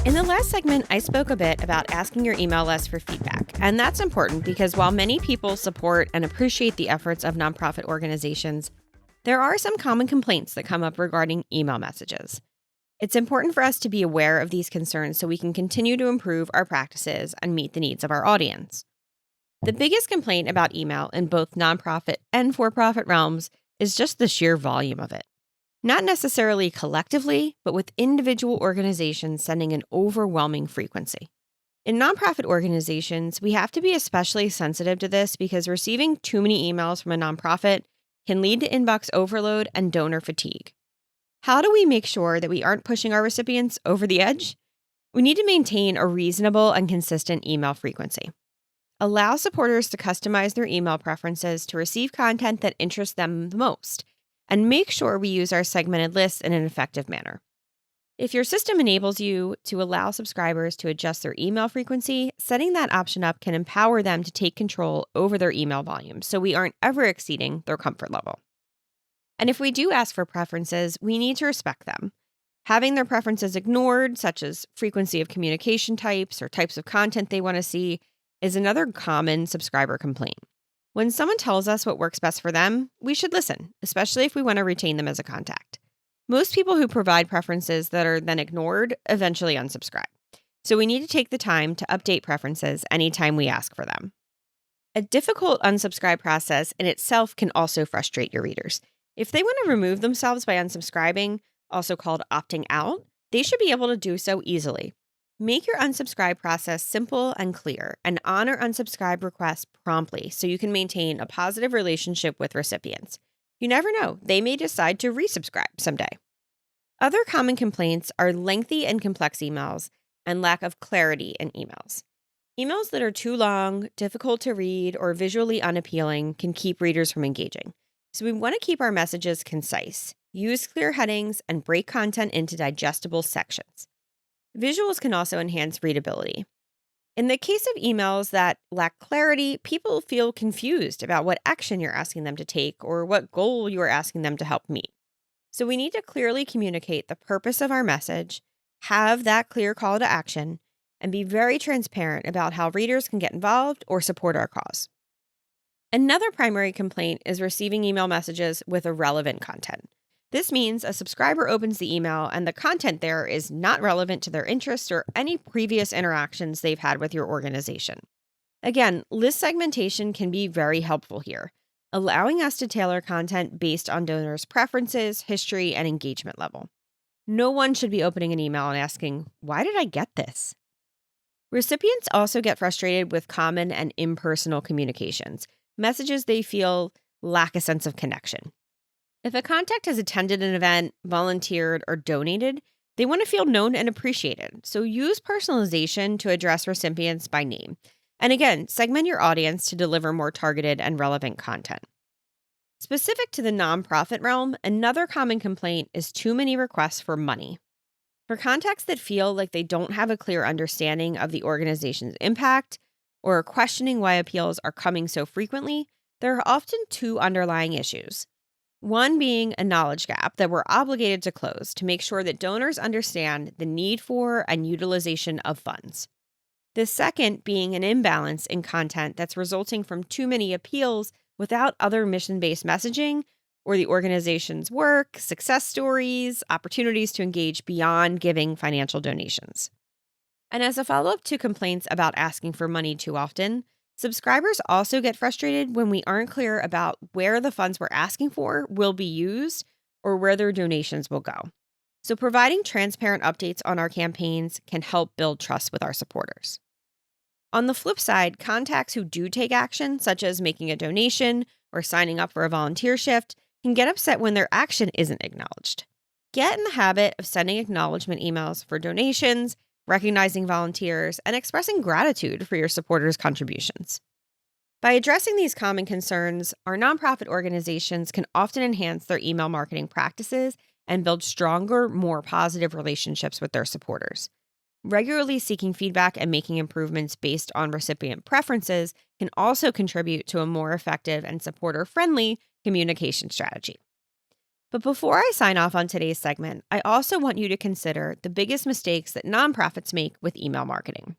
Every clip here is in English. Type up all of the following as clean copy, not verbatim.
In the last segment, I spoke a bit about asking your email list for feedback. And that's important because while many people support and appreciate the efforts of nonprofit organizations, there are some common complaints that come up regarding email messages. It's important for us to be aware of these concerns so we can continue to improve our practices and meet the needs of our audience. The biggest complaint about email in both nonprofit and for-profit realms is just the sheer volume of it. Not necessarily collectively, but with individual organizations sending an overwhelming frequency. In nonprofit organizations, we have to be especially sensitive to this because receiving too many emails from a nonprofit can lead to inbox overload and donor fatigue. How do we make sure that we aren't pushing our recipients over the edge? We need to maintain a reasonable and consistent email frequency. Allow supporters to customize their email preferences to receive content that interests them the most, and make sure we use our segmented lists in an effective manner. If your system enables you to allow subscribers to adjust their email frequency, setting that option up can empower them to take control over their email volume so we aren't ever exceeding their comfort level. And if we do ask for preferences, we need to respect them. Having their preferences ignored, such as frequency of communication types or types of content they want to see, is another common subscriber complaint. When someone tells us what works best for them, we should listen, especially if we want to retain them as a contact. Most people who provide preferences that are then ignored eventually unsubscribe. So we need to take the time to update preferences anytime we ask for them. A difficult unsubscribe process in itself can also frustrate your readers. If they want to remove themselves by unsubscribing, also called opting out, they should be able to do so easily. Make your unsubscribe process simple and clear, and honor unsubscribe requests promptly so you can maintain a positive relationship with recipients. You never know, they may decide to resubscribe someday. Other common complaints are lengthy and complex emails and lack of clarity in emails. Emails that are too long, difficult to read, or visually unappealing can keep readers from engaging. So we want to keep our messages concise, use clear headings, and break content into digestible sections. Visuals can also enhance readability. In the case of emails that lack clarity, people feel confused about what action you're asking them to take or what goal you are asking them to help meet. So we need to clearly communicate the purpose of our message, have that clear call to action, and be very transparent about how readers can get involved or support our cause. Another primary complaint is receiving email messages with irrelevant content. This means a subscriber opens the email and the content there is not relevant to their interests or any previous interactions they've had with your organization. Again, list segmentation can be very helpful here, allowing us to tailor content based on donors' preferences, history, and engagement level. No one should be opening an email and asking, "Why did I get this?" Recipients also get frustrated with common and impersonal communications, messages they feel lack a sense of connection. If a contact has attended an event, volunteered, or donated, they want to feel known and appreciated. So use personalization to address recipients by name. And again, segment your audience to deliver more targeted and relevant content. Specific to the nonprofit realm, another common complaint is too many requests for money. For contacts that feel like they don't have a clear understanding of the organization's impact or are questioning why appeals are coming so frequently, there are often two underlying issues. One being a knowledge gap that we're obligated to close to make sure that donors understand the need for and utilization of funds. The second being an imbalance in content that's resulting from too many appeals without other mission-based messaging or the organization's work, success stories, opportunities to engage beyond giving financial donations. And as a follow-up to complaints about asking for money too often, subscribers also get frustrated when we aren't clear about where the funds we're asking for will be used or where their donations will go. So providing transparent updates on our campaigns can help build trust with our supporters. On the flip side, contacts who do take action, such as making a donation or signing up for a volunteer shift, can get upset when their action isn't acknowledged. Get in the habit of sending acknowledgement emails for donations, recognizing volunteers, and expressing gratitude for your supporters' contributions. By addressing these common concerns, our nonprofit organizations can often enhance their email marketing practices and build stronger, more positive relationships with their supporters. Regularly seeking feedback and making improvements based on recipient preferences can also contribute to a more effective and supporter-friendly communication strategy. But before I sign off on today's segment, I also want you to consider the biggest mistakes that nonprofits make with email marketing.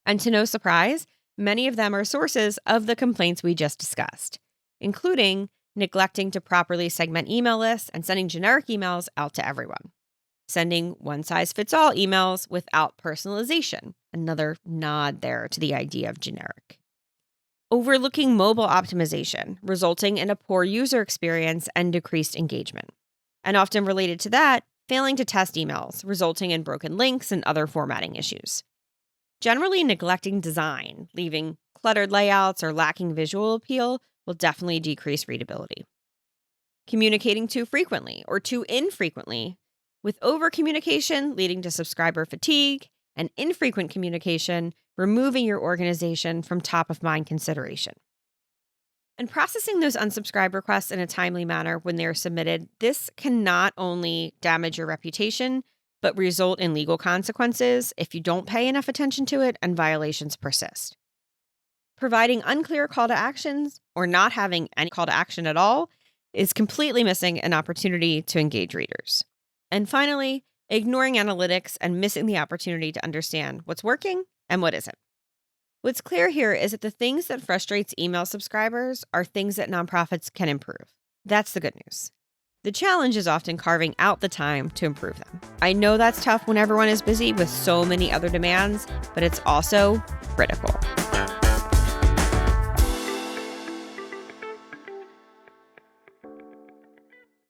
And to no surprise, many of them are sources of the complaints we just discussed, including neglecting to properly segment email lists and sending generic emails out to everyone, sending one-size-fits-all emails without personalization, another nod there to the idea of generic, overlooking mobile optimization, resulting in a poor user experience and decreased engagement, and often related to that, failing to test emails, resulting in broken links and other formatting issues. Generally neglecting design, leaving cluttered layouts or lacking visual appeal will definitely decrease readability. Communicating too frequently or too infrequently, with over-communication leading to subscriber fatigue and infrequent communication removing your organization from top-of-mind consideration. And processing those unsubscribe requests in a timely manner when they are submitted, this can not only damage your reputation, but result in legal consequences if you don't pay enough attention to it and violations persist. Providing unclear call to actions or not having any call to action at all is completely missing an opportunity to engage readers. And finally, ignoring analytics and missing the opportunity to understand what's working and what isn't. What's clear here is that the things that frustrates email subscribers are things that nonprofits can improve. That's the good news. The challenge is often carving out the time to improve them. I know that's tough when everyone is busy with so many other demands, but it's also critical.